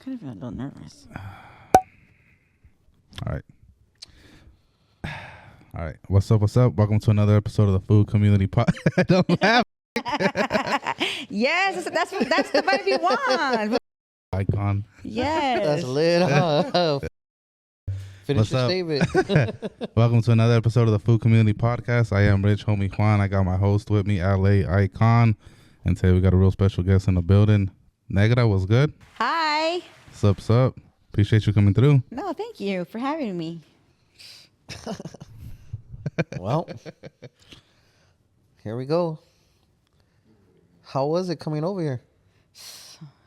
kind of feel a little nervous. All right. All right. What's up? What's up? Welcome to another episode of the Food Community Pod. Don't laugh. Yes, that's the vibe you want. Eyekon. Yes. That's lit. Finish What's your up? statement. Welcome to another episode of the Food Community Podcast. I am Rich Homie Juan. I got my host with me, LA Eyekon. And today we got a real special guest in the building. Negra, what's good? Hi. What's up? Appreciate you coming through. No, thank you for having me. Well, here we go. How was it coming over here?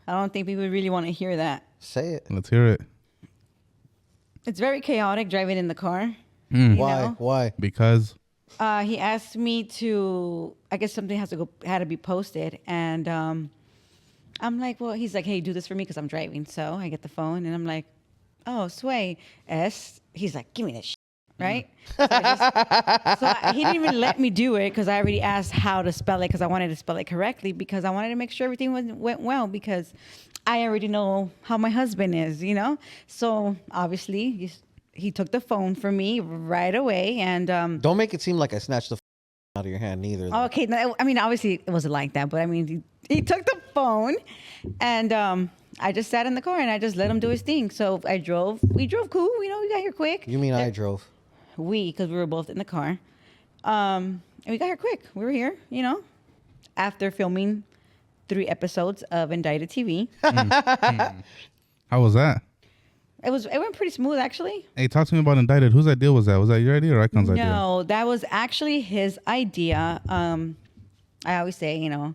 I don't think people really want to hear that. Say it. Let's hear it. It's very chaotic driving in the car. Mm. Why? know? Why? Because He asked me to, I guess something had to be posted. And I'm like, well, he's like, hey, do this for me because I'm driving. So I get the phone and I'm like, oh, Sway, S. He's like, give me that shit. Right? He didn't even let me do it because I already asked how to spell it because I wanted to spell it correctly because I wanted to make sure everything went well because I already know how my husband is, you know? So obviously he took the phone from me right away and... Don't make it seem like I snatched the out of your hand either. Though. Okay, no, I mean, obviously it wasn't like that, but I mean, he took the phone and I just sat in the car and I just let him do his thing. So we drove cool, you know, we got here quick. You mean I drove? Because we were both in the car. And we got here quick. We were here, you know, after filming 3 episodes of Indicted TV. how was that? It went pretty smooth, actually. Hey, talk to me about Indicted. Whose idea was that? Was that your idea or Eykon's idea? No, that was actually his idea. I always say, you know,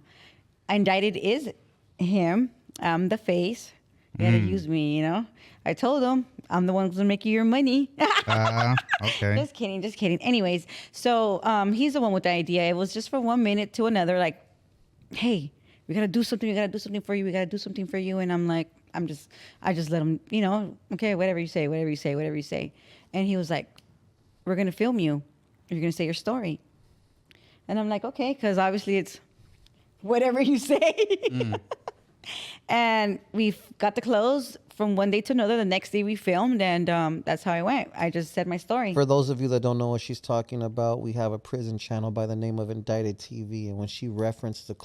Indicted is him. I'm the face. You gotta use me, you know. I told him I'm the one who's gonna make you your money. Okay. Just kidding. Anyways, so he's the one with the idea. It was just from 1 minute to another, like, hey, we gotta do something. We gotta do something for you. We gotta do something for you. And I'm like, I just let him, you know, okay, whatever you say. And he was like, we're gonna film you. You're gonna say your story. And I'm like, okay, because obviously it's whatever you say. And we got the clothes from one day to another. The next day we filmed, and that's how it went. I just said my story. For those of you that don't know what she's talking about, we have a prison channel by the name of Indicted TV. And when she referenced the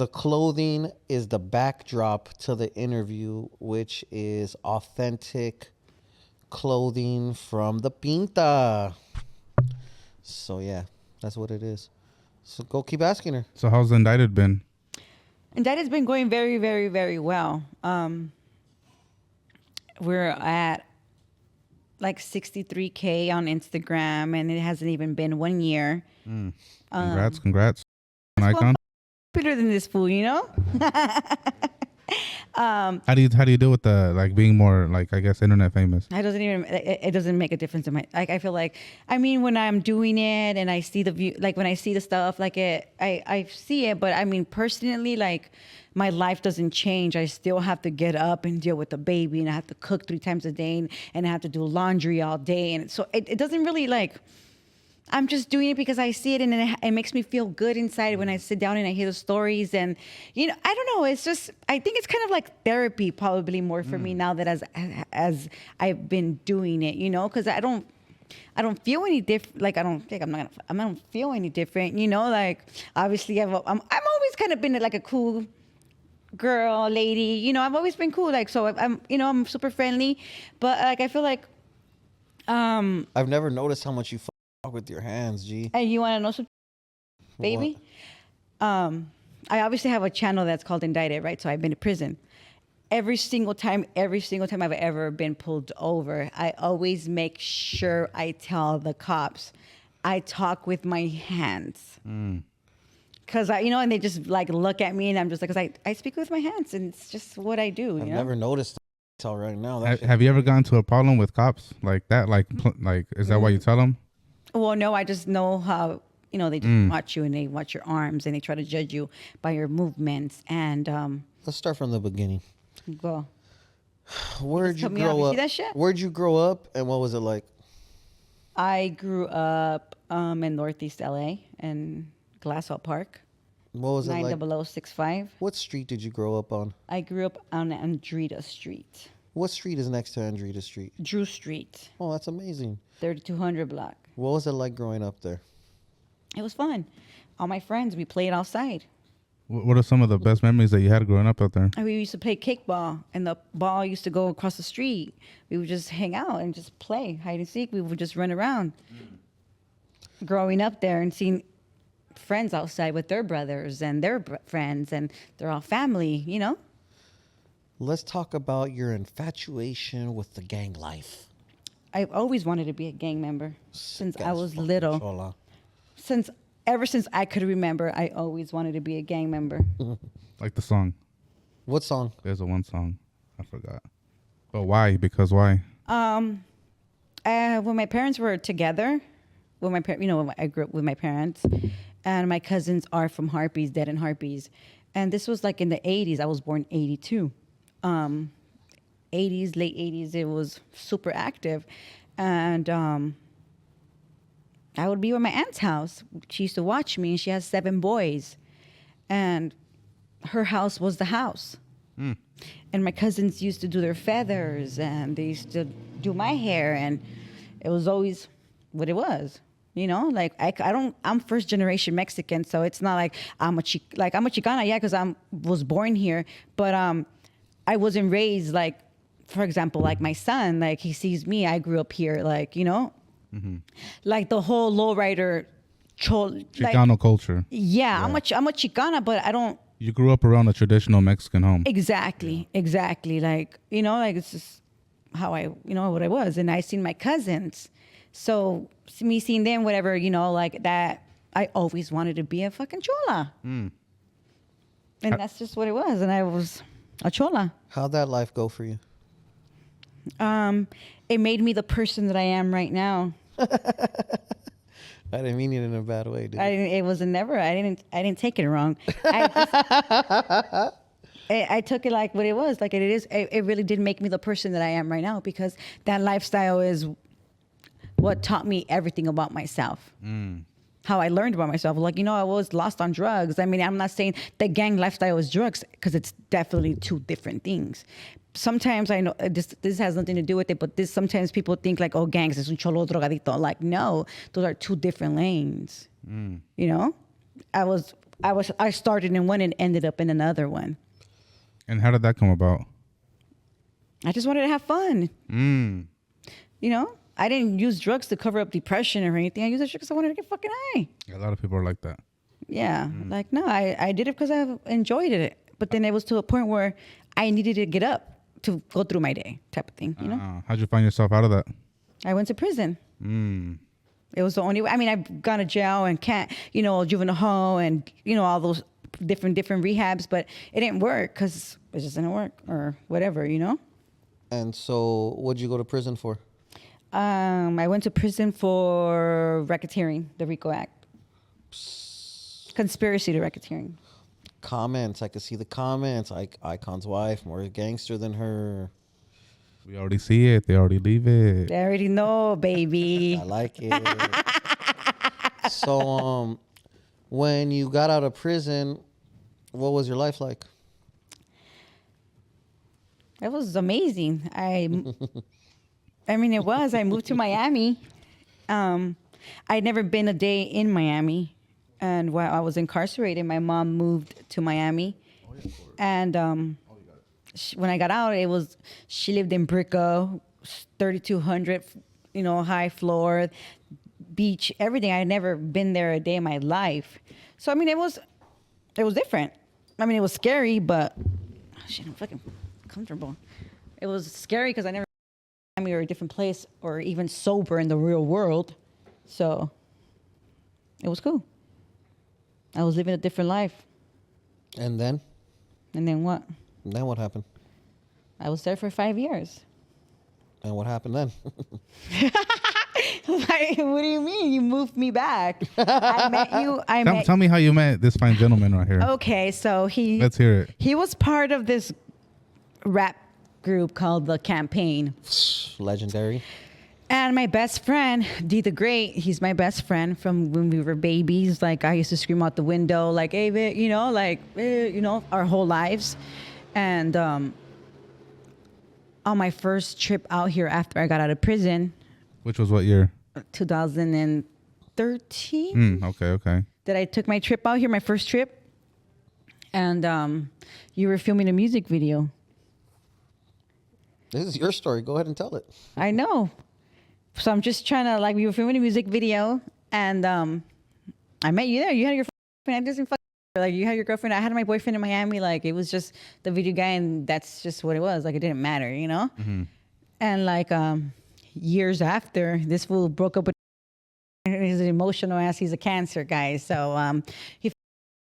clothing is the backdrop to the interview, which is authentic clothing from the Pinta. So, yeah, that's what it is. So go keep asking her. So how's Indicted been? Indicted's been going very, very, very well. We're at like 63K on Instagram, and it hasn't even been 1 year. Congrats. Eyekon. Better than this fool, you know? How do you deal with the like being more like I guess internet famous? It doesn't make a difference in my, like, I feel like, I mean, when I'm doing it and I see the view, like when I see the stuff, like I see it, but I mean, personally, like my life doesn't change. I still have to get up and deal with the baby, and I have to cook 3 times a day, and I have to do laundry all day. And so it doesn't really, like, I'm just doing it because I see it, and it makes me feel good inside when I sit down and I hear the stories. And, you know, I don't know. It's just, I think it's kind of like therapy probably more for me now that as I've been doing it, you know, because I don't feel any different. Like, I don't feel any different, you know, like obviously I'm always kind of been like a cool girl, lady, you know, I've always been cool. Like, so I'm, you know, I'm super friendly, but like, I feel like, I've never noticed how much you fuck with your hands, G. and you want to know something, baby? What? I obviously have a channel that's called Indicted, right? So I've been to prison. Every single time I've ever been pulled over, I always make sure I tell the cops, I talk with my hands. Cause you know, and they just like look at me, and I'm just like, cause I speak with my hands, and it's just what I do. I've You know? never noticed until right now. Have you ever gotten to a problem with cops like that? Like is that why you tell them? Well, no, I just know how, you know, they just watch you, and they watch your arms, and they try to judge you by your movements. And Let's start from the beginning. go. Where'd you cut me off. grow You up? see that shit? Where'd you grow up, and what was it like? I grew up in Northeast LA in Glassell Park. What was it like? 90065. What street did you grow up on? I grew up on Andrita Street, What street is next to Andrita Street? Drew Street, Oh, that's amazing. 3200 block. What was it like growing up there? It was fun. All my friends, we played outside. What are some of the best memories that you had growing up out there? And we used to play kickball, and the ball used to go across the street. We would just hang out and just play hide and seek. We would just run around. Growing up there and seeing friends outside with their brothers and their friends, and they're all family, you know? Let's talk about your infatuation with the gang life. I've always wanted to be a gang member since I was Fucking little. chola. Ever since I could remember, I always wanted to be a gang member. Like the song. What song? There's a one song. I forgot. But why? Because why? When my parents were together, when I grew up with my parents, and my cousins are from Harpies, Dead and Harpies, and this was like in the 80s. I was born 82. 80s, late 80s, it was super active, and I would be at my aunt's house. She used to watch me, and she has 7 boys, and her house was the house. And my cousins used to do their feathers, and they used to do my hair, and it was always what it was. You know, like I'm first generation Mexican, so it's not like I'm a Chicana, yeah, because I was born here, but I wasn't raised like, for example, like my son, like he sees me, I grew up here, like, you know, like the whole lowrider, Chicano culture. Yeah, I'm a Chicana, but I don't. You grew up around a traditional Mexican home. Exactly. Like, you know, like it's just how what I was. And I seen my cousins. So me seeing them, whatever, you know, like that, I always wanted to be a fucking chola. And that's just what it was. And I was a chola. How'd that life go for you? It made me the person that I am right now. I didn't mean it in a bad way, did I? It was never. I didn't take it wrong. I took it like what it was, like it is. It really did make me the person that I am right now, because that lifestyle is what taught me everything about myself. How I learned about myself. Like, you know, I was lost on drugs. I mean, I'm not saying the gang lifestyle is drugs, because it's definitely 2 different things. Sometimes I know this has nothing to do with it, but sometimes people think like, oh, gangs es un cholo drogadito. Like, no, those are 2 different lanes. You know, I started in one and ended up in another one. And how did that come about? I just wanted to have fun. You know, I didn't use drugs to cover up depression or anything. I used it because I wanted to get fucking high. A lot of people are like that. Yeah, like, no, I did it because I enjoyed it. But then it was to a point where I needed to get up to go through my day, type of thing, you know? How'd you find yourself out of that? I went to prison. It was the only way. I mean, I've gone to jail and juvenile hall and, you know, all those different rehabs, but it didn't work because it just didn't work or whatever, you know? And so what'd you go to prison for? I went to prison for racketeering, the Rico Act. Conspiracy to racketeering. Comments. I could see the comments. Like, Eyekon's wife, more gangster than her. We already see it. They already leave it. They already know, baby. I like it. So, when you got out of prison, what was your life like? It was amazing. I mean, it was. I moved to Miami. I'd never been a day in Miami. And while I was incarcerated, my mom moved to Miami. And when I got out, she lived in Brico, 3,200, you know, high floor, beach, everything. I had never been there a day in my life. So, I mean, it was different. I mean, it was scary, but shit, I'm fucking comfortable. It was scary because I never been to Miami or a different place or even sober in the real world. So it was cool. I was living a different life. And then? And then what? And then what happened? I was there for 5 years. And what happened then? Like, what do you mean? You moved me back. I met you. Tell me how you met this fine gentleman right here. Okay, so Let's hear it. He was part of this rap group called The Campaign. Legendary. And my best friend, D the Great, he's my best friend from when we were babies. Like, I used to scream out the window, like, hey, you know, like, you know, our whole lives. And on my first trip out here after I got out of prison, Which was what year? 2013. Okay. That I took my trip out here, my first trip. And you were filming a music video. This is your story. Go ahead and tell it. I know. So I'm just trying to, like, we were filming a music video, and I met you there. You had your girlfriend. I didn't like, you had your girlfriend. I had my boyfriend in Miami. Like, it was just the video guy, and that's just what it was. Like, it didn't matter, you know? Mm-hmm. And, like, years after, this fool broke up with he's an emotional ass. He's a cancer guy. So he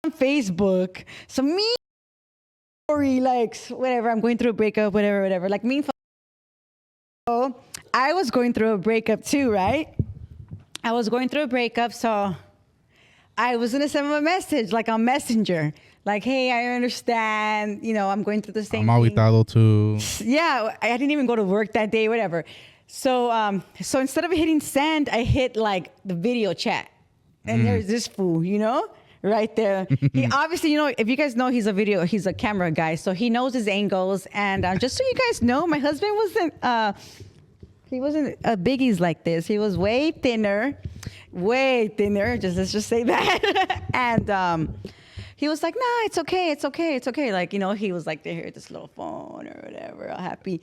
on Facebook. So me, story, like, whatever. I'm going through a breakup, whatever. Like, me. So I was going through a breakup too, right? I was going through a breakup, so I was gonna send him a message, like on Messenger, like, hey, I understand, you know, I'm going through the same thing. Aguitado too. Yeah, I didn't even go to work that day, whatever. So so instead of hitting send, I hit like the video chat. And there's this fool, you know? Right there. He obviously, you know, if you guys know, he's a camera guy, so he knows his angles. And just so you guys know, my husband he wasn't a biggies like this. He was way thinner. Let's just say that. And he was like, nah, it's okay. Like, you know, he was like, here, this little phone or whatever, all happy.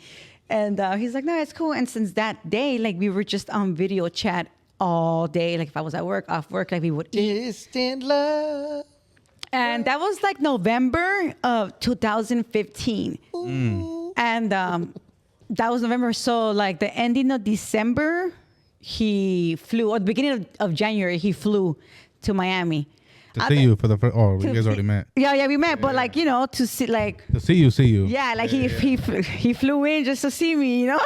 And he's like, no, it's cool. And since that day, like, we were just on video chat all day. Like, if I was at work, off work, like, we would eat. Distant love. And that was like November of 2015. And that was November. So like the ending of December, he flew, or the beginning of January, he flew to Miami. To see you for the first, you guys already met. Yeah, we met. But like, you know, to see, like. To see you. Yeah, like he flew in just to see me, you know?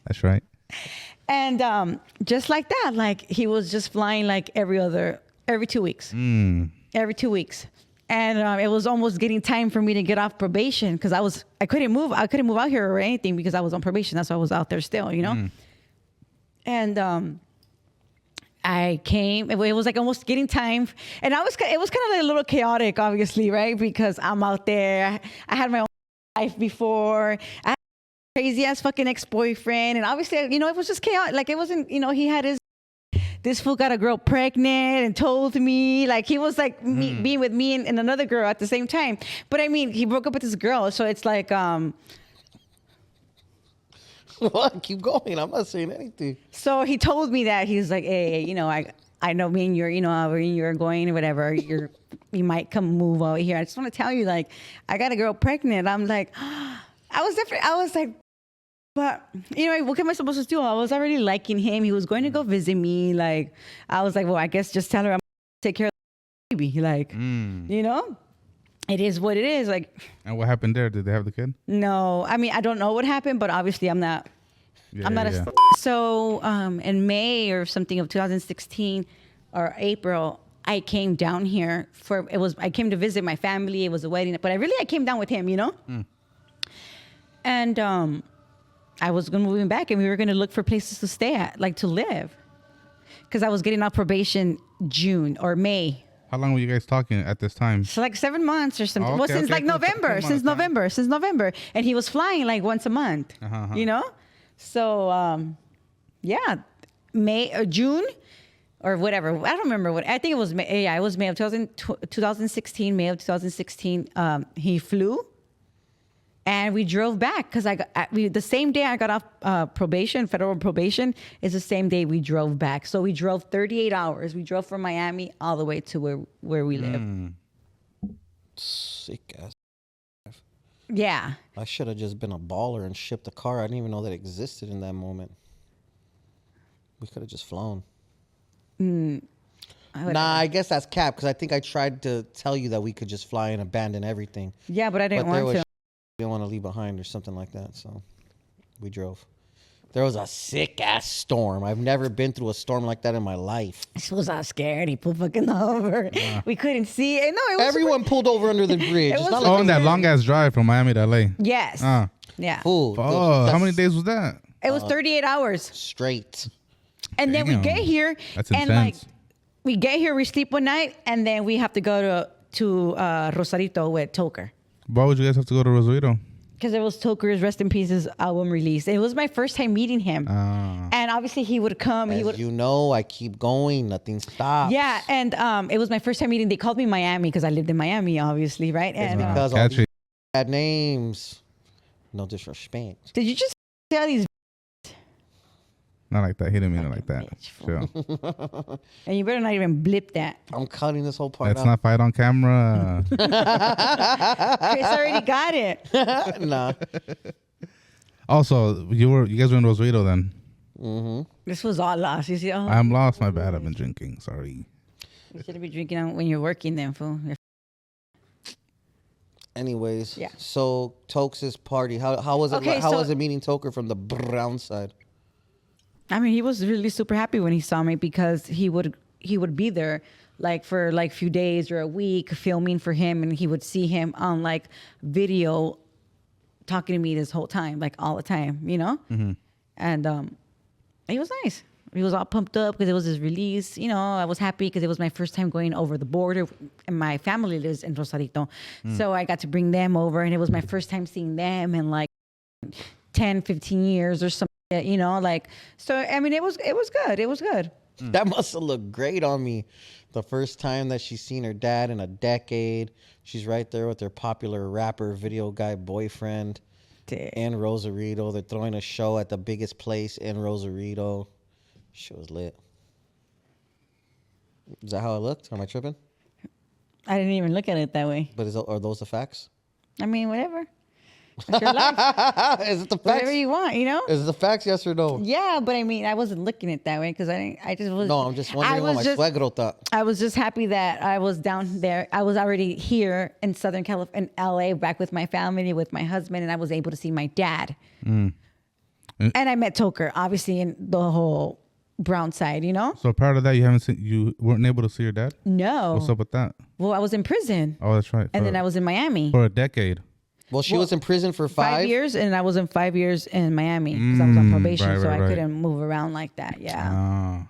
That's right. And just like that, like, he was just flying like every 2 weeks. Every 2 weeks. And it was almost getting time for me to get off probation because I couldn't move out here or anything because I was on probation. That's why I was out there still, you know? And I came, it was like almost getting time. And it was kind of like a little chaotic, obviously, right? Because I'm out there. I had my own life before. I had a crazy ass fucking ex-boyfriend. And obviously, you know, it was just chaotic. Like, it wasn't, you know, he had this fool got a girl pregnant and told me, like, he was like being with me and another girl at the same time. But I mean, he broke up with this girl. So it's like, What? Keep going. I'm not saying anything. So he told me that. He was like, hey, you know, I know me and you're going or whatever. You might come move over here. I just want to tell you, like, I got a girl pregnant. I'm like, I was like, but, you know, what am I supposed to do? I was already liking him. He was going to go visit me. Like, I was like, well, I guess just tell her I'm going to take care of the baby. Like, you know, it is what it is. Like. And what happened there? Did they have the kid? No. I mean, I don't know what happened, but obviously I'm not. So in May or something of 2016 or April, I came down here I came to visit my family. It was a wedding, but I came down with him, you know? And I was going to move him back and we were going to look for places to stay at, like to live. Because I was getting off probation June or May. How long were you guys talking at this time? So like 7 months or something. Oh, okay, well, since like November, since November. And he was flying like once a month, you know? So, yeah, May or June or whatever. I don't remember what. I think it was May. Yeah, it was May of 2016, May of 2016. He flew and we drove back because the same day I got off probation, federal probation, is the same day we drove back. So we drove 38 hours. We drove from Miami all the way to where we live. Sick ass. Yeah. I should have just been a baller and shipped a car. I didn't even know that existed in that moment. We could have just flown. I guess that's cap because I think I tried to tell you that we could just fly and abandon everything. Yeah, but I didn't want to. We didn't want to leave behind or something like that, so we drove. There was a sick ass storm. I've never been through a storm like that in my life. This was all scared. He pulled fucking over. We couldn't see it. No, it was everyone pulled over under the bridge. It's not on that long ass drive from Miami to LA. Yes. Yeah. Fool. Oh, how many days was that? It was 38 hours. Straight. And then we Damn. get here. That's and like intense. we get here, we sleep one night, and then we have to go to Rosarito with Toker. Why would you guys have to go to Rosarito? Because it was Toker's Rest in Peace's album release. It was my first time meeting him. Ah. And obviously he would come. He As would. you know, I keep going. Nothing stops. Yeah, and it was my first time meeting. They called me Miami because I lived in Miami, obviously, right? And Because all Catchy. these bad names. No disrespect. did you just say all these? Not like that. He didn't mean it like that. Bitch, Sure. And you better not even blip that. I'm cutting this whole part Let's out. not fight on camera. Chris already got it. Nah. Also, you guys were in Rosarito then. This was all lost. You see, oh, I'm lost. My bad. I've been drinking. Sorry. you should be drinking when you're working, then, fool. Anyways, Yeah. so Tokes' party. How was it? Okay, How so- was it meeting Toker from the brown side? I mean, he was really super happy when he saw me because he would be there like for like few days or a week filming for him, and he would see him on like video talking to me this whole time, like all the time, you know. And he was nice. He was all pumped up because it was his release. You know, I was happy because it was my first time going over the border, and my family lives in Rosarito, so I got to bring them over, and it was my first time seeing them in like 10, 15 years or something. You know, like, so I mean, it was good. It was good. That must have looked great on me. The first time that she's seen her dad in a decade. She's right there with her popular rapper, video guy boyfriend in Rosarito. They're throwing a show at the biggest place in Rosarito. Shit was lit. Is that how it looked? Am I tripping? I didn't even look at it that way. But are those the facts? I mean, whatever. It's your life. Is it the facts? Whatever you want, you know? Is it the facts? Yes or no? Yeah, but I mean, I wasn't looking at it that way because I just was. No, I'm just wondering what my suegro thought. I was just happy that I was down there. I was already here in Southern California, in LA, back with my family, with my husband, and I was able to see my dad. And I met Toker, obviously, in the whole brown side, you know? So part of that, you weren't able to see your dad? No. What's up with that? Well, I was in prison. Oh, that's right. And then I was in Miami. For a decade. Well, she was in prison for 5 years, and I was in 5 years in Miami because I was on probation, right, so right, I right. couldn't move around like that. Yeah.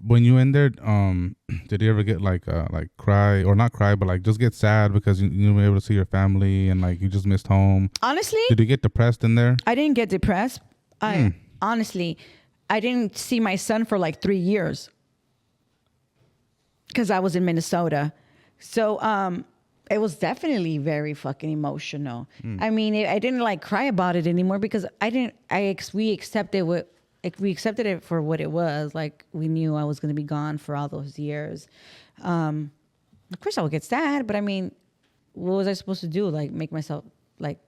When you in there, did you ever get like cry, or not cry, but like just get sad because you were able to see your family and like you just missed home? Honestly, Did you get depressed in there? I didn't get depressed. Honestly, I didn't see my son for like 3 years because I was in Minnesota. So it was definitely very fucking emotional. I mean, I didn't like cry about it anymore because we accepted it for what it was. Like, we knew I was going to be gone for all those years. Of course I would get sad, but I mean, what was I supposed to do? Like, make myself like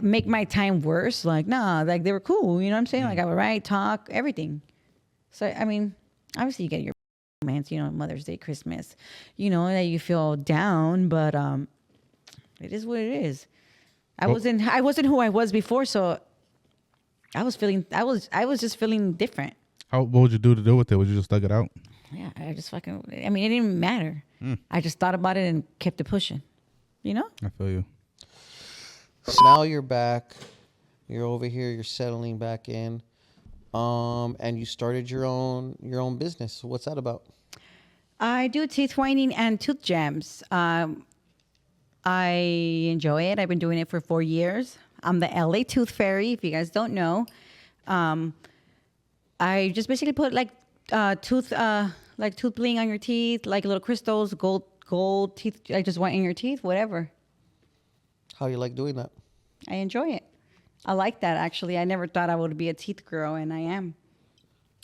make my time worse? Like, nah, like they were cool. You know what I'm saying? Like, I would write, talk, everything. So, I mean, obviously you get your romance, you know, Mother's Day, Christmas, you know, that you feel down, but it is what it is. I wasn't who I was before, so I was just feeling different. What would you do to deal with it? Would you just thug it out? Yeah, I mean, it didn't matter. I just thought about it and kept it pushing, you know? I feel you. So now you're back. You're over here. You're settling back in. And you started your own business. What's that about? I do teeth whitening and tooth gems. I enjoy it. I've been doing it for 4 years. I'm the LA Tooth Fairy, if you guys don't know. I just basically put like tooth bling on your teeth, like little crystals, gold teeth. I just whiten your teeth, whatever. How you like doing that? I enjoy it. I like that, actually. I never thought I would be a teeth girl, and I am.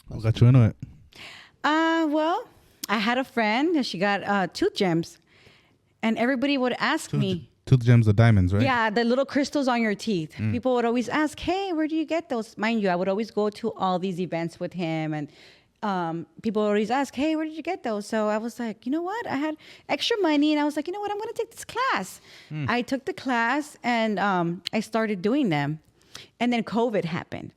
What got you into it? Well, I had a friend, and she got tooth gems, and everybody would ask me. Tooth gems, the diamonds, right? Yeah, the little crystals on your teeth. People would always ask, hey, where do you get those? Mind you, I would always go to all these events with him, and people would always ask, hey, where did you get those? So I was like, you know what? I had extra money, and I was like, you know what? I'm going to take this class. I took the class, and I started doing them. And then COVID happened.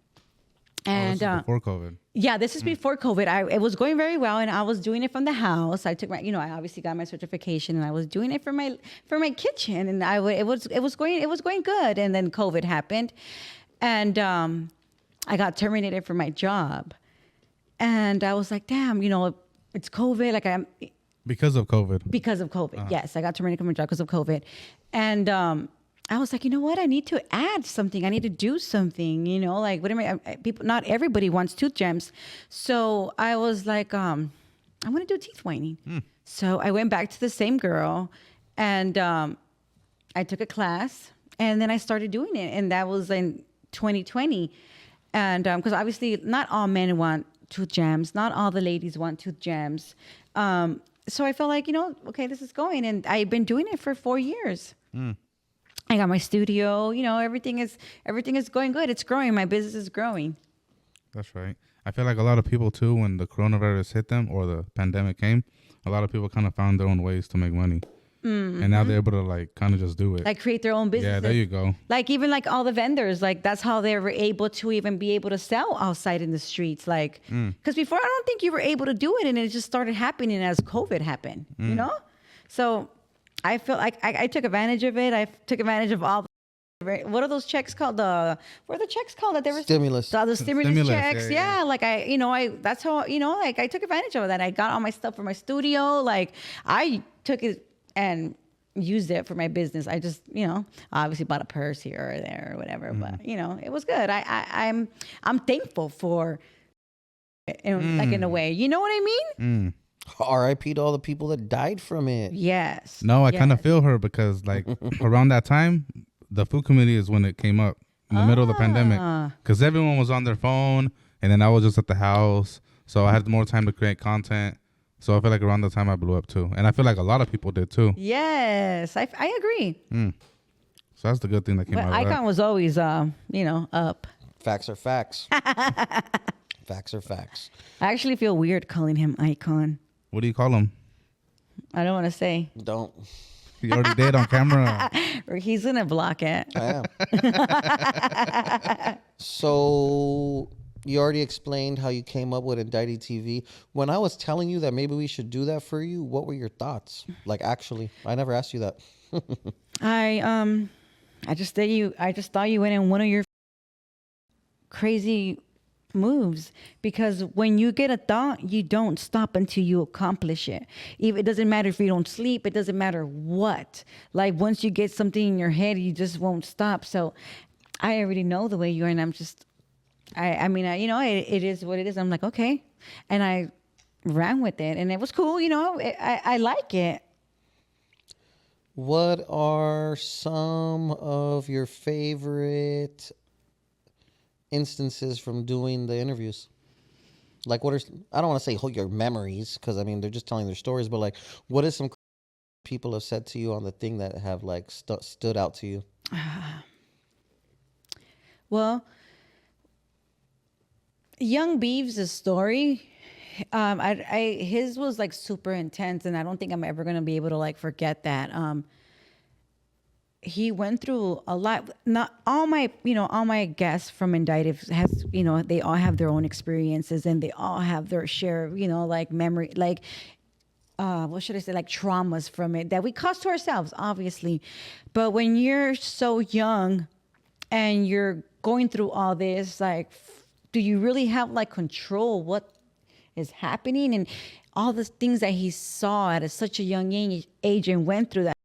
And this is before COVID. yeah, this is before COVID. It was going very well, and I was doing it from the house. I took my, I obviously got my certification, and I was doing it for my kitchen, and it was going good. And then COVID happened, and I got terminated from my job. And I was like, damn, it's COVID. Like Because of COVID. because of COVID. Yes, I got terminated from my job because of COVID. And I was like, you know what? I need to add something. I need to do something, like what am people, not everybody wants tooth gems. So I was like, I'm going to do teeth whitening. So I went back to the same girl and I took a class and then I started doing it. And that was in 2020. And because obviously not all men want tooth gems. Not all the ladies want tooth gems. So I felt like, okay, this is going. And I've been doing it for 4 years. I got my studio, everything is going good. It's growing. My business is growing. That's right. I feel like a lot of people too, when the coronavirus hit them or the pandemic came, a lot of people kind of found their own ways to make money. And now they're able to like kind of just do it. Like create their own business. Yeah, there you go. Like even like all the vendors, like that's how they were able to even be able to sell outside in the streets. Like, because before I don't think you were able to do it, and it just started happening as COVID happened. So I feel like I took advantage of it. I took advantage of all. What are those checks called? What are the checks called that they were Stimulus. The stimulus checks. Yeah. Like that's how like I took advantage of that. I got all my stuff for my studio. Like I took it and used it for my business. I just obviously bought a purse here or there or whatever. But it was good. I'm thankful for it, like in a way. You know what I mean? R.I.P. to all the people that died from it. Yes. No, I kind of feel her because like around that time, the food community is when it came up in the middle of the pandemic because everyone was on their phone and then I was just at the house. So I had more time to create content. So I feel like around the time I blew up too. And I feel like a lot of people did too. Yes, I agree. So that's the good thing that came But out of Eyekon that. was always, up. Facts are facts. Facts are facts. I actually feel weird calling him Eyekon. What do you call him? I don't want to say. Don't. You already did on camera. Or he's going to block it. I am. So you already explained how you came up with Indicted TV. When I was telling you that maybe we should do that for you, what were your thoughts? Like, actually, I never asked you that. I just thought you went in one of your crazy moves, because when you get a thought, you don't stop until you accomplish it. It doesn't matter if you don't sleep. It doesn't matter what. Like once you get something in your head, you just won't stop. So I already know the way you are, and I'm just, it is what it is. I'm like, okay, and I ran with it, and it was cool. I like it. What are some of your favorite instances from doing the interviews? Like, what are, I don't want to say your memories, because I mean they're just telling their stories, but like, what is some people have said to you on the thing that have like stood out to you? Well, Young Beeves' story, his was like super intense, and I don't think I'm ever gonna be able to like forget that. He went through a lot. Not all my guests from Indicted has, they all have their own experiences, and they all have their share of, like memory, like, what should I say, like traumas from it that we cause to ourselves, obviously. But when you're so young and you're going through all this, like, do you really have like control what is happening, and all the things that he saw at such a young age and went through that?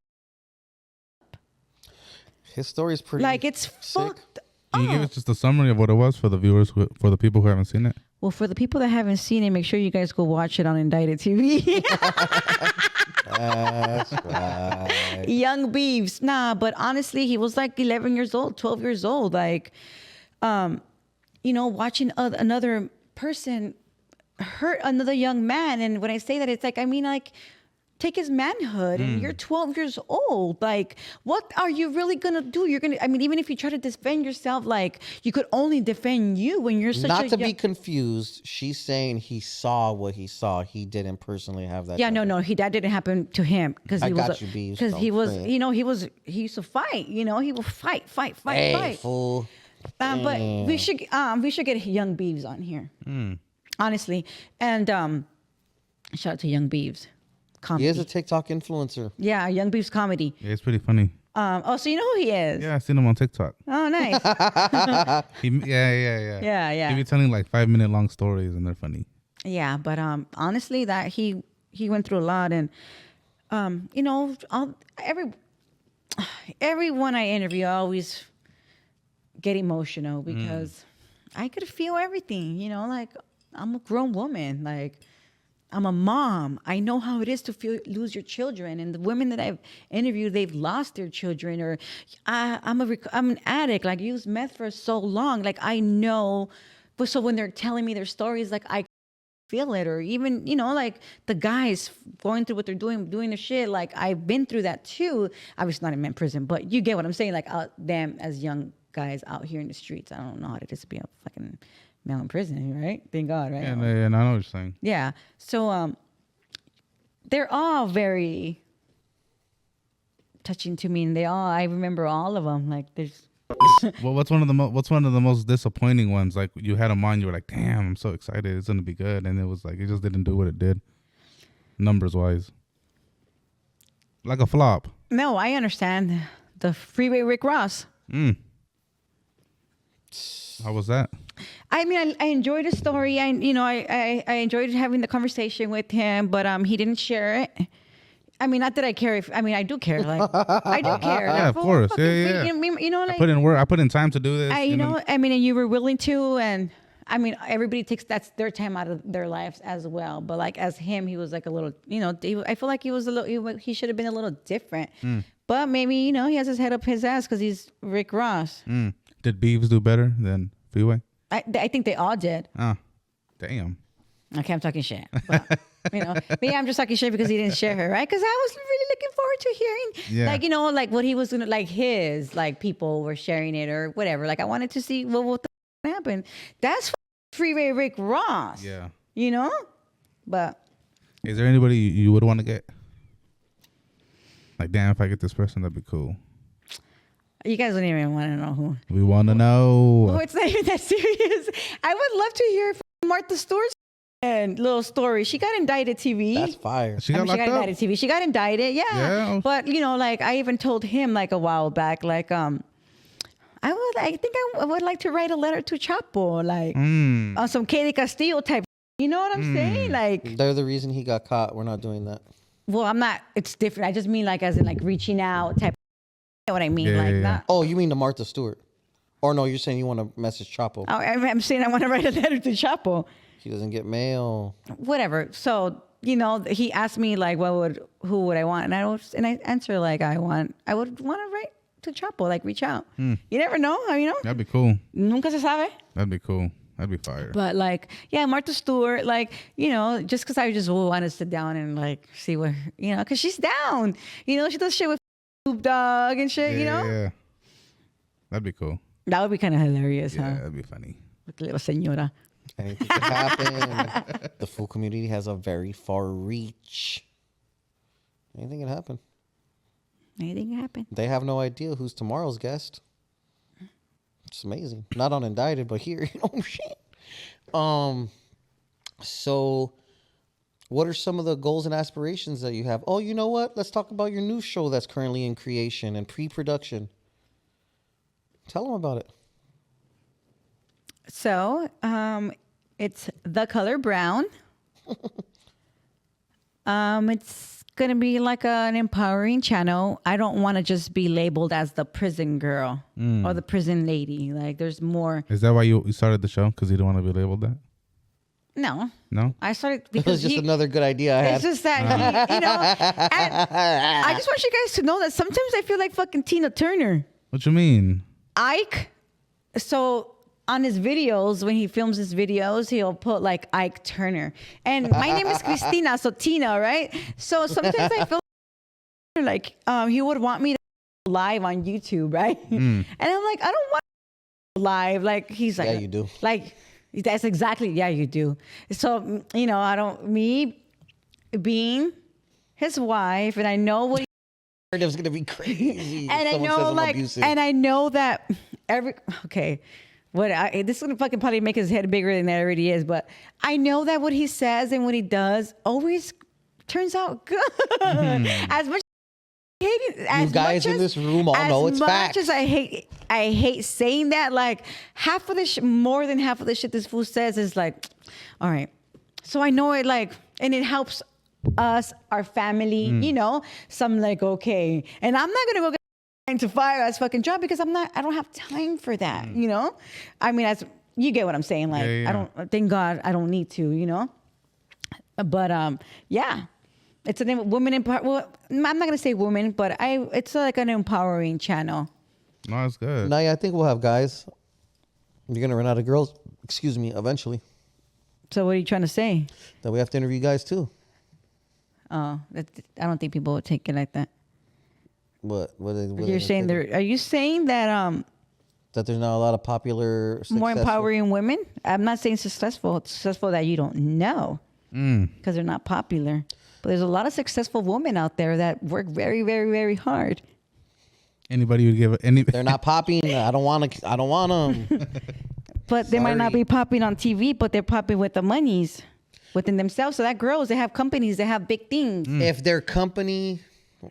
His story is pretty Like, it's sick. fucked Can you give up. us just a summary of what it was for the viewers, for the people who haven't seen it? Well, for the people that haven't seen it, make sure you guys go watch it on Indicted TV. That's right. Young Beeves. Nah, but honestly, he was like 11 years old, 12 years old. Like, watching another person hurt another young man. And when I say that, it's like, I mean, like, take his manhood, and you're 12 years old. Like, what are you really gonna do? Even if you try to defend yourself, like, you could only defend you when you're such Not to be confused, she's saying he saw what he saw. He didn't personally have that. Yeah, no, that didn't happen to him, because he was, Beeves. because he was, Don't he used to fight. He would fight. Hey, fool. But we should get Young Beeves on here, honestly. And shout out to Young Beeves. He Comedy. is a TikTok influencer. Yeah, Young Beeves comedy. Yeah, it's pretty funny. Oh, so you know who he is? Yeah, I seen him on TikTok. Oh, nice. Yeah. Yeah. He be telling like 5-minute long stories, and they're funny. Yeah, but honestly, that he went through a lot, and you know, everyone I interview, I always get emotional because I could feel everything. You know, like I'm a grown woman, like. I'm a mom. I know how it is to lose your children. And the women that I've interviewed, they've lost their children. Or I'm an addict. Like used meth for so long. Like I know. But so when they're telling me their stories, like I feel it. Or even, you know, like the guys going through what they're doing the shit. Like I've been through that too. I was not in prison, but you get what I'm saying. Like them as young guys out here in the streets. I don't know how it is to be a fucking male in prison, right? Thank God, right? And I know what you're saying. Yeah. So they're all very touching to me, and I remember all of them. Like there's. Well, what's one of the most disappointing ones? Like you had them on, you were like, "Damn, I'm so excited, it's gonna be good," and it was like it just didn't do what it did, numbers wise. Like a flop. No, I understand the Freeway Rick Ross. How was that? I mean, I enjoyed the story. I enjoyed having the conversation with him, but he didn't share it. I mean, not that I care. I do care. Like, I do care. Yeah, like, of course. Yeah. You know, like I put in work. I put in time to do this. I mean, and you were willing to, and I mean, everybody that's their time out of their lives as well. But like as him, he was like a little, you know, I feel like he was a little. He should have been a little different. But maybe he has his head up his ass because he's Rick Ross. Did Beeves do better than Freeway? I think they all did. Oh, damn. Okay, I'm talking shit. But, maybe I'm just talking shit because he didn't share her, right? Because I was really looking forward to hearing, like what he was gonna, like his, like people were sharing it or whatever. Like I wanted to see what the happened. That's Freeway Rick Ross. Yeah. But is there anybody you would want to get? Like, damn, if I get this person, that'd be cool. You guys don't even want to know who. We want to know. Oh, it's not even that serious. I would love to hear from Martha Stewart's little story. She got indicted TV. That's fire. She got indicted TV. She got indicted. Yeah. But like I even told him like a while back, like I think I would like to write a letter to Chapo, like on some Katie Castillo type. You know what I'm saying? Like they're the reason he got caught. We're not doing that. Well, I'm not. It's different. I just mean like as in like reaching out type. You know what I mean? That. Oh, you mean to Martha Stewart? Or no, you're saying you want to message Chapo. I'm saying I want to write a letter to Chapo. He doesn't get mail. Whatever. So, he asked me like, who would I want? And I answer like, I would want to write to Chapo, like reach out. You never know. That'd be cool. Nunca se sabe. That'd be cool. That'd be fire. But like, yeah, Martha Stewart, like, just because I just want to sit down and like see what, because she's down. She does shit with Snoop Dogg and shit, Yeah. That'd be cool. That would be kind of hilarious, huh? Yeah, that'd be funny. With the little señora. Anything could happen. The full community has a very far reach. Anything can happen. Anything can happen. They have no idea who's tomorrow's guest. It's amazing. Not on Indicted, but here, shit. So what are some of the goals and aspirations that you have? Oh, you know what? Let's talk about your new show that's currently in creation and pre-production. Tell them about it. So, it's The Color Brown. It's going to be like an empowering channel. I don't want to just be labeled as the prison girl or the prison lady. Like, there's more. Is that why you started the show? Because you didn't want to be labeled that? No. No? I started It because was just another good idea I had. It's just that, and I just want you guys to know that sometimes I feel like fucking Tina Turner. What you mean? Ike. So on his videos, when he films his videos, he'll put like Ike Turner. And my name is Christina, so Tina, right? So sometimes I feel like he would want me to live on YouTube, right? And I'm like, I don't want live. Like he's like, yeah, you do. Like that's exactly, yeah, you do. So me being his wife, and I know what. It was gonna be crazy. And I know, like, and I know that this is gonna fucking probably make his head bigger than that already is, but I know that what he says and what he does always turns out good. As much as hating. You guys in this room all know it's facts. As much as I hate saying that. Like half of the more than half of the shit this fool says is like, all right. So I know it like, and it helps us, our family. You know, so I'm like, okay, and I'm not gonna go get 9 to 5 as fucking job because I don't have time for that. You know, I mean, as you get what I'm saying. Like I don't. Thank God I don't need to. You know, but yeah. It's a women well, I'm not gonna say women, but it's like an empowering channel. No, it's good. No, yeah, I think we'll have guys. You're gonna run out of girls. Excuse me. Eventually. So what are you trying to say? That we have to interview guys too. Oh, I don't think people would take it like that. What You're saying there? Are you saying that that there's not a lot of popular, more empowering women? I'm not saying successful. It's successful that you don't know because they're not popular. But there's a lot of successful women out there that work very, very, very hard. Anybody would give any? They're not popping. I don't want them. But they might not be popping on TV, but they're popping with the monies within themselves. So that grows. They have companies. They have big things. If their company,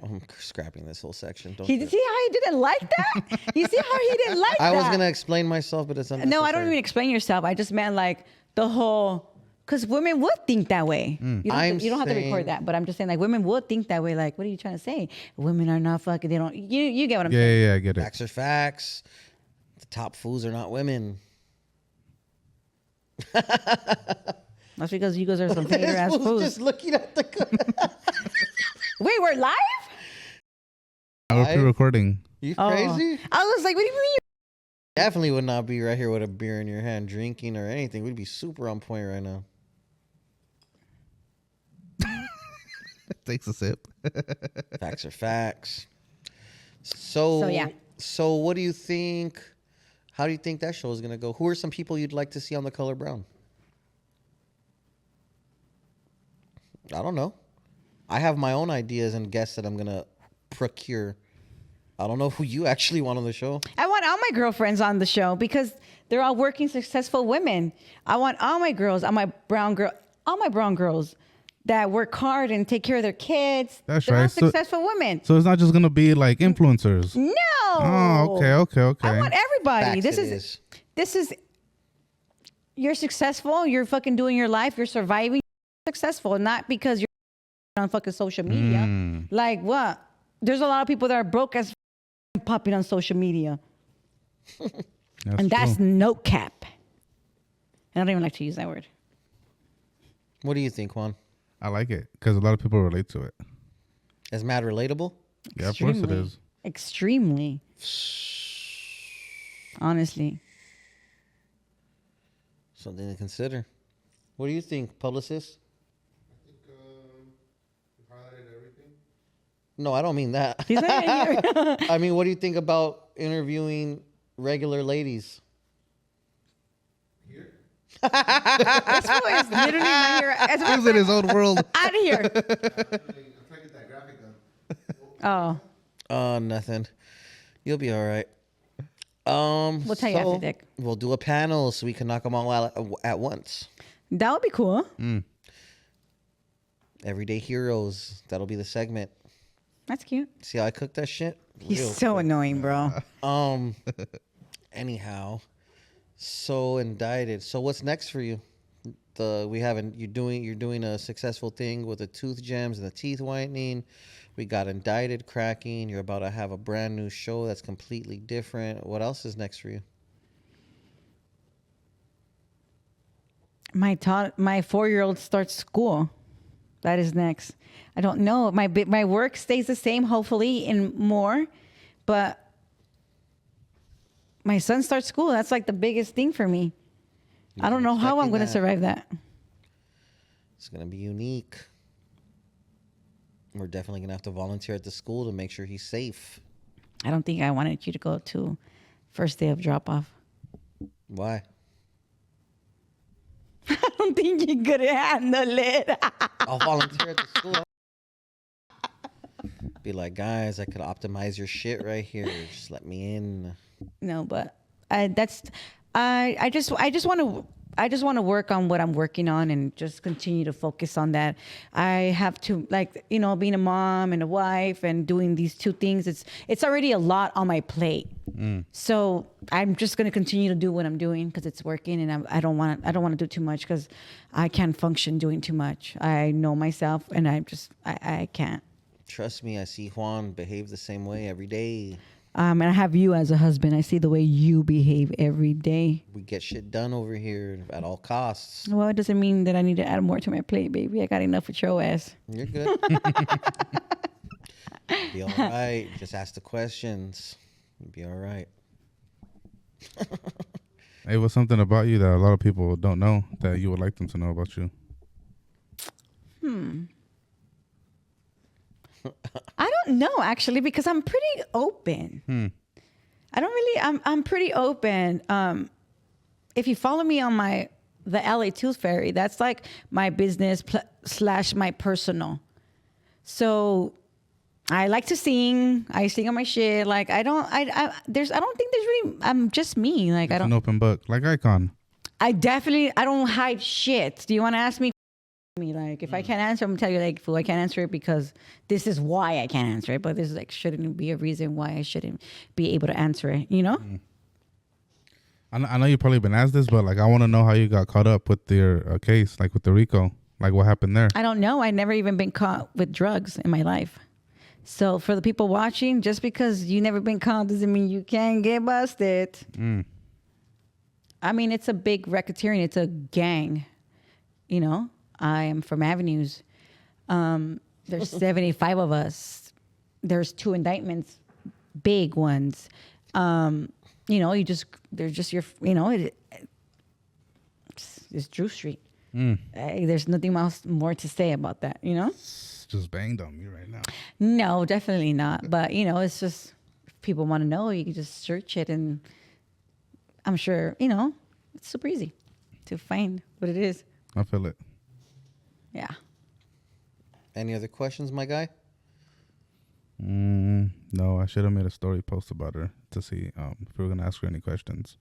I'm scrapping this whole section. You see how he didn't like that? You see how he didn't like that? I was gonna explain myself, but it's unnecessary. No, I don't even explain yourself. I just meant like the whole. Because women would think that way. You don't have to record that, but I'm just saying like women would think that way. Like, what are you trying to say? Women are not fucking. They don't. You get what I'm saying? Yeah, I get it. Facts are facts. The top fools are not women. That's because you guys are some hater ass fools. Just looking at the. Wait, we're live? We're pre-recording. You crazy? I was like, what do you mean? Definitely would not be right here with a beer in your hand, drinking or anything. We'd be super on point right now. Takes a sip. Facts are facts. So yeah. So what do you think? How do you think that show is gonna go? Who are some people you'd like to see on The Color Brown? I don't know. I have my own ideas and guests that I'm gonna procure. I don't know who you actually want on the show. I want all my girlfriends on the show because they're all working, successful women. I want all my girls, all my brown girls that work hard and take care of their kids. That's they're right. all successful women. So it's not just gonna be like influencers. No. Oh, okay. I want everybody. Facts This is. You're successful. You're fucking doing your life. You're surviving. You're successful, not because you're on fucking social media. Like what? There's a lot of people that are broke as popping on social media. That's no cap. And I don't even like to use that word. What do you think, Juan? I like it because a lot of people relate to it. Is mad relatable? Yeah, of course it is. Extremely. Honestly. Something to consider. What do you think, publicist? I think you highlighted everything. No, I don't mean that. He's not here. I mean, what do you think about interviewing regular ladies? Here? This fool is literally not here. He's in his own world. Out of here. I'm trying to get that graphic done. Oh. Nothing. You'll be all right. We'll tell you after, Dick. We'll do a panel so we can knock them all out at once. That would be cool. Everyday heroes. That'll be the segment. That's cute. See how I cook that shit? He's so annoying, bro. Anyhow, so Indicted. So what's next for you? You're doing a successful thing with the tooth gems and the teeth whitening. We got Indicted cracking. You're about to have a brand new show that's completely different. What else is next for you? My 4-year-old starts school. That is next. I don't know. My work stays the same, hopefully, and more. But my son starts school. That's like the biggest thing for me. I don't know how I'm going to survive that. It's going to be unique. We're definitely going to have to volunteer at the school to make sure he's safe. I don't think I wanted you to go to first day of drop-off. Why? I don't think you could handle it. I'll volunteer at the school. Be like, guys, I could optimize your shit right here. Just let me in. No, but I just want to work on what I'm working on and just continue to focus on that. I have to, like, being a mom and a wife and doing these two things. It's already a lot on my plate. So I'm just going to continue to do what I'm doing because it's working, and I don't want to do too much because I can't function doing too much. I know myself, and I can't. Trust me, I see Juan behave the same way every day. And I have you as a husband. I see the way you behave every day. We get shit done over here at all costs. Well, it doesn't mean that I need to add more to my plate, baby. I got enough with your ass. You're good. Be all right. Just ask the questions. You'll be all right. Hey, what's something about you that a lot of people don't know that you would like them to know about you? I don't know, actually, because I'm pretty open. I don't really. I'm pretty open. If you follow me on the LA Tooth Fairy, that's like my business / my personal. So I like to sing. I sing on my shit. Like I don't think there's really. I'm just me. Like It's I don't. an open book, like Eyekon. I don't hide shit. Do you want to ask me? Like if I can't answer, I'm gonna tell you like, fool, I can't answer it because this is why I can't answer it. But this like shouldn't be a reason why I shouldn't be able to answer it. I know you've probably been asked this, but like I want to know how you got caught up with your case, like with the Rico, like what happened there. I don't know. I never even been caught with drugs in my life. So for the people watching, just because you never been caught doesn't mean you can't get busted. I mean, it's a big racketeering. It's a gang. I am from Avenues. There's 75 of us. There's 2 indictments, big ones. They're just your, it's Drew Street. There's nothing else more to say about that, Just banged on me right now. No, definitely not. But, it's just, if people want to know, you can just search it. And I'm sure, it's super easy to find what it is. I feel it. Yeah. Any other questions, my guy? No, I should have made a story post about her to see if we were gonna ask her any questions.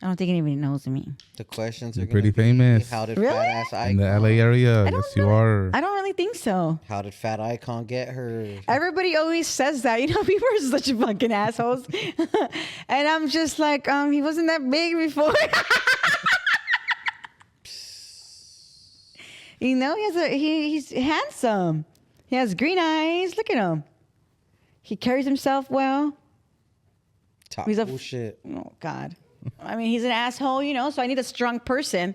I don't think anybody knows me. The questions You're are pretty gonna be, famous. How did Really? Fat Ass Eyekon? In the LA area, I don't yes, you know. are. I don't really think so. How did Fat Eyekon get her? Everybody always says that. People are such fucking assholes. And I'm just like, he wasn't that big before. He's handsome. He has green eyes. Look at him. He carries himself well. Top He's bullshit. Oh, God. I mean, he's an asshole, so I need a strong person.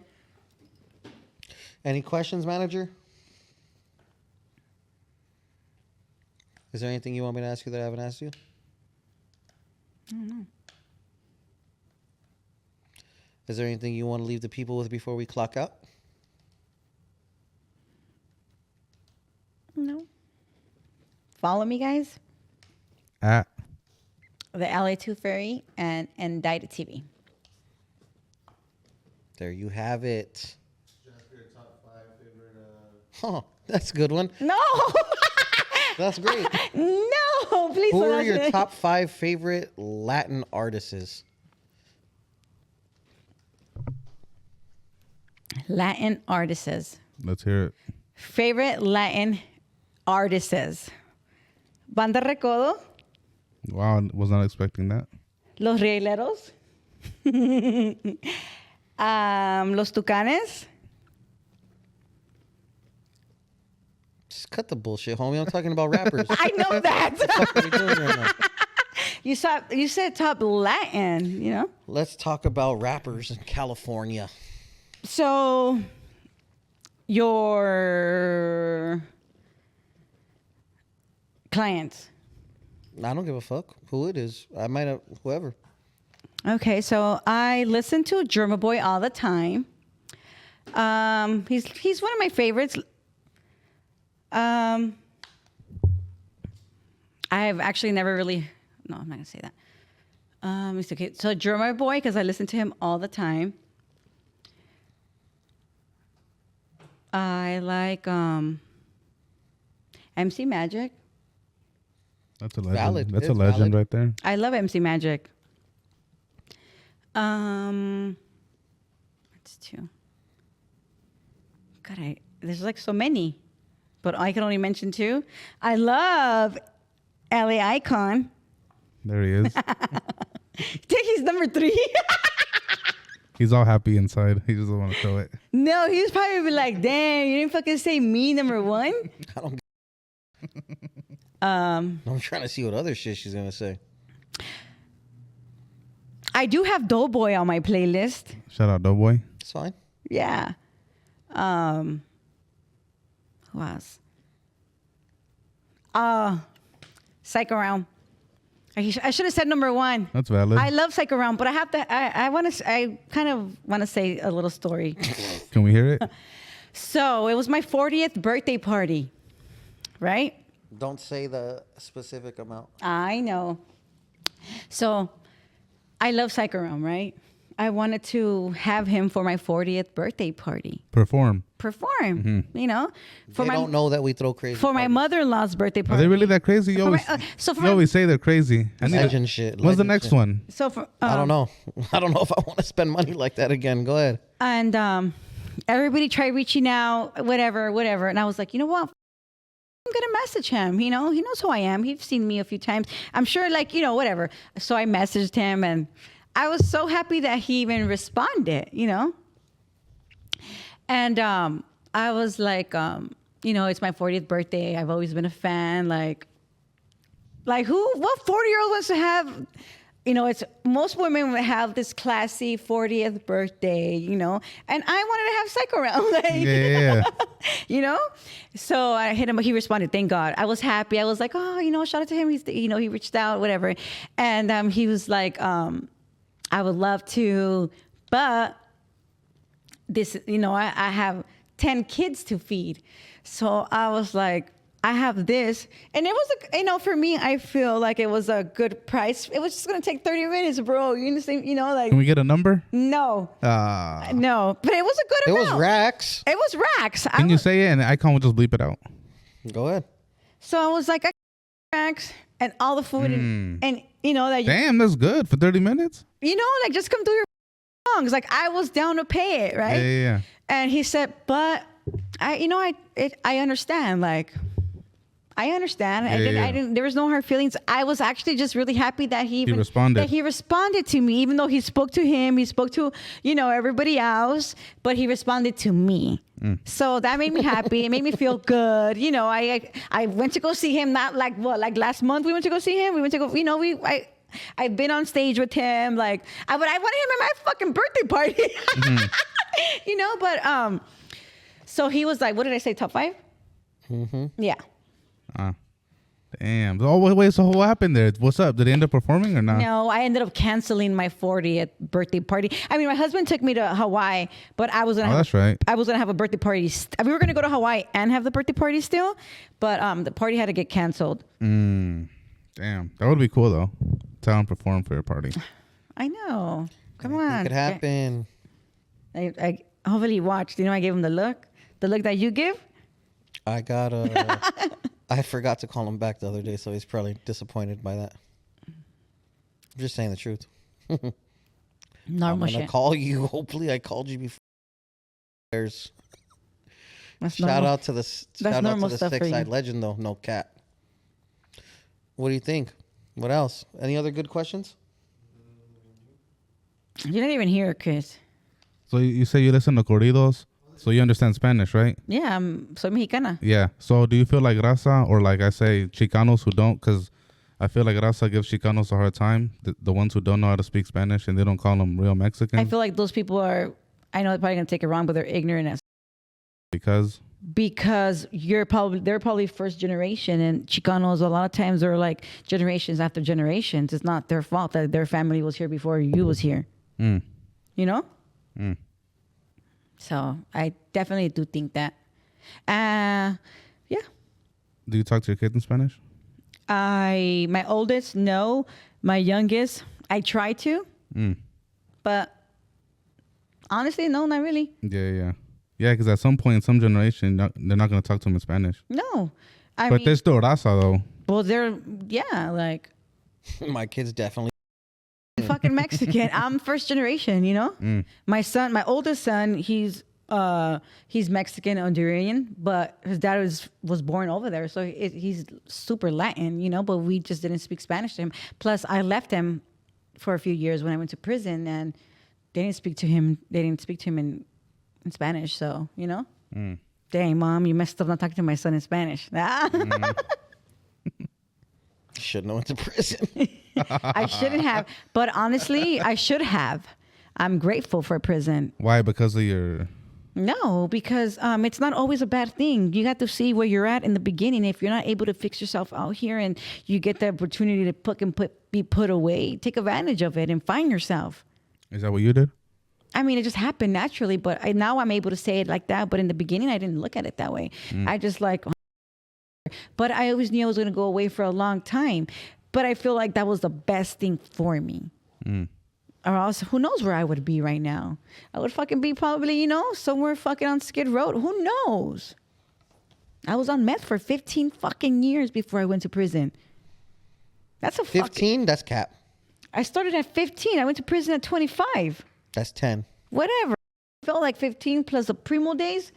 Any questions, manager? Is there anything you want me to ask you that I haven't asked you? I don't know. Is there anything you want to leave the people with before we clock out? No. Follow me, guys. At The LA Tooth Fairy and Indicted TV. There you have it. Huh, that's a good one. No. That's great. No, please. Who don't are ask your me. top 5 favorite Latin artists? Latin artists. let's hear it. Favorite Latin artists. Banda Recodo. Wow, I was not expecting that. Los Rieleros. Los Tucanes. Just cut the bullshit, homie. I'm talking about rappers. I know that. What are we doing right now? You said top Latin, Let's talk about rappers in California. So your clients. I don't give a fuck who it is. I might have whoever. Okay, so I listen to Germa Boy all the time. He's one of my favorites. I've actually never really. No, I'm not gonna say that. It's okay. So Germa Boy, because I listen to him all the time. I like MC Magic. That's a legend. Valid. That's It's a legend valid. right there. I love MC Magic. It's 2. God, there's like so many, but I can only mention 2. I love LA Eyekon. There he is. Think he's number 3. He's all happy inside. He doesn't want to show it. No, he's probably be like, damn, you didn't fucking say me number 1. I don't. Um, I'm trying to see what other shit she's gonna say. I do have Doughboy on my playlist. Shout out Doughboy. It's fine. Yeah. Who else? Psych Around. I should have said number 1. That's valid. I love Psych Around, but I have to. I kind of want to say a little story. Can we hear it? So it was my 40th birthday party, right? Don't say the specific amount. I know. So I love Psych Around, right? I wanted to have him for my 40th birthday party. Perform. You know, They don't know that we throw crazy. for my parties. mother-in-law's birthday Are party. they really that crazy? You For always, my- so for you always say they're crazy. Legend shit. When's the legend next shit. one? So for I don't know. I don't know if I want to spend money like that again. Go ahead. And everybody tried reaching out, whatever. And I was like, you know what? I'm gonna message him. You know, he knows who I am. He's seen me a few times. I'm sure, like, you know, whatever. So I messaged him, and I was so happy that he even responded. You know, and I was like, you know, it's my 40th birthday. I've always been a fan. Like what 40-year-old wants to have? You know, it's most women would have this classy 40th birthday, you know, and I wanted to have Psych Around, like, Yeah. you know? So I hit him, he responded, thank God. I was happy. I was like, oh, you know, shout out to him. He's, you know, he reached out, whatever. And he was like, I would love to, but this, you know, I have 10 kids to feed. So I was like, I have this. And it was, you know, for me, I feel like it was a good price. It was just going to take 30 minutes, bro. You understand? You know, like. Can we get a number? No. No. But it was a good It amount. was racks. It was racks. Can you say it and Eyekon will just bleep it out? Go ahead. So I was like, racks and all the food. And you know, that, Damn, that's good for 30 minutes. you know, like just come through your songs. Like I was down to pay it, right? Yeah. And he said, but I understand. Like, I understand. I didn't. There was no hard feelings. I was actually just really happy that he responded. That he responded to me, even though he spoke to him. He spoke to, you know, everybody else, but he responded to me. So that made me happy. It made me feel good. You know, I went to go see him. Not like last month we went to go see him. We went to go. You know, I've been on stage with him. Like, but I wanted him at my fucking birthday party. You know, but so he was like, what did I say? Top 5? Yeah. Damn. Oh, wait, so what happened there? What's up? Did they end up performing or not? No, I ended up canceling my 40th birthday party. I mean, my husband took me to Hawaii, but I was gonna. That's right. I was gonna have a birthday party. We were gonna go to Hawaii and have the birthday party still, but the party had to get canceled. Damn, that would be cool though. Tell him perform for your party. I know. Come It on. could happen. I hopefully you watched. You know, I gave him the look that you give. I got I forgot to call him back the other day, so he's probably disappointed by that. I'm just saying the truth. Normal I'm gonna shit. call you. Hopefully, I called you before. That's Shout normal. out to the normal stuff for you. six-eyed legend, though. No cat. What do you think? What else? Any other good questions? You're not even here, Chris. So you say you listen to corridos, so you understand Spanish, right? Yeah, soy mexicana. Yeah. So do you feel like Raza, or like I say, Chicanos who don't? Because I feel like Raza gives Chicanos a hard time, the ones who don't know how to speak Spanish, and they don't call them real Mexicans. I feel like those people are. I know they're probably gonna take it wrong, but they're ignorant as. Because They're probably first generation, and Chicanos a lot of times are like generations after generations. It's not their fault that their family was here before you was here. You know. So I definitely do think that. Yeah. do you talk to your kids in Spanish? My oldest, no. My youngest, I try to, but honestly, no, not really. Yeah. Because at some point in some generation, they're not going to talk to them in Spanish. No, But they're still Raza though. well, they're like. My kids definitely fucking Mexican. I'm first generation, you know? My oldest son, he's Mexican Honduran, but his dad was born over there. So he's super Latin, you know, but we just didn't speak Spanish to him. Plus I left him for a few years when I went to prison, and they didn't speak to him in Spanish. So, you know, dang, Mom, you messed up not talking to my son in Spanish. Shouldn't have went to prison. I shouldn't have, but honestly, I should have. I'm grateful for prison. Why? Because of your... No, because it's not always a bad thing. You got to see where you're at in the beginning. If you're not able to fix yourself out here and you get the opportunity to be put away, take advantage of it and find yourself. Is that what you did? I mean, it just happened naturally, but now I'm able to say it like that. But in the beginning, I didn't look at it that way. I just but I always knew I was going to go away for a long time. But I feel like that was the best thing for me. Or else, who knows where I would be right now? I would fucking be probably, you know, somewhere fucking on Skid Road. Who knows? I was on meth for 15 fucking years before I went to prison. That's a 15? That's cap. I started at 15. I went to prison at 25. That's 10. Whatever. Felt like 15 plus the primo days.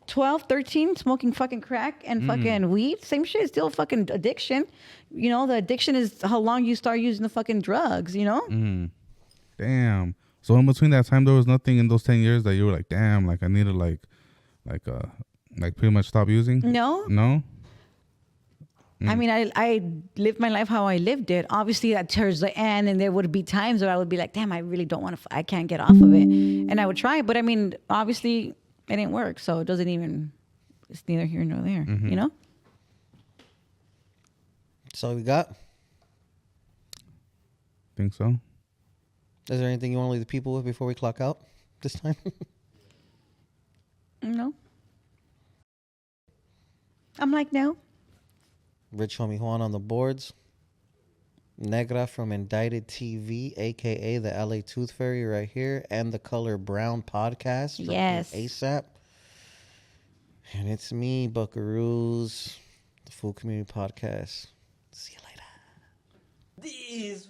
12, 13, smoking fucking crack and fucking weed. Same shit. Still fucking addiction. You know, the addiction is how long you start using the fucking drugs, you know? Damn. So in between that time, there was nothing in those 10 years that you were like, damn, like I need to like pretty much stop using? No. No? I mean, I lived my life how I lived it. Obviously, that towards the end, and there would be times where I would be like, damn, I really don't want to, I can't get off of it. And I would try. But I mean, obviously, it didn't work. So it doesn't even, it's neither here nor there, you know? That's all we got. Think so? Is there anything you want to leave the people with before we clock out this time? No. I'm like, no. Rich homie Juan on the boards. Negra from Indicted TV, a.k.a. the LA Tooth Fairy right here. And the Color Brown podcast. Yes. ASAP. And it's me, Buckaroos, the Full Community Podcast. See you later. These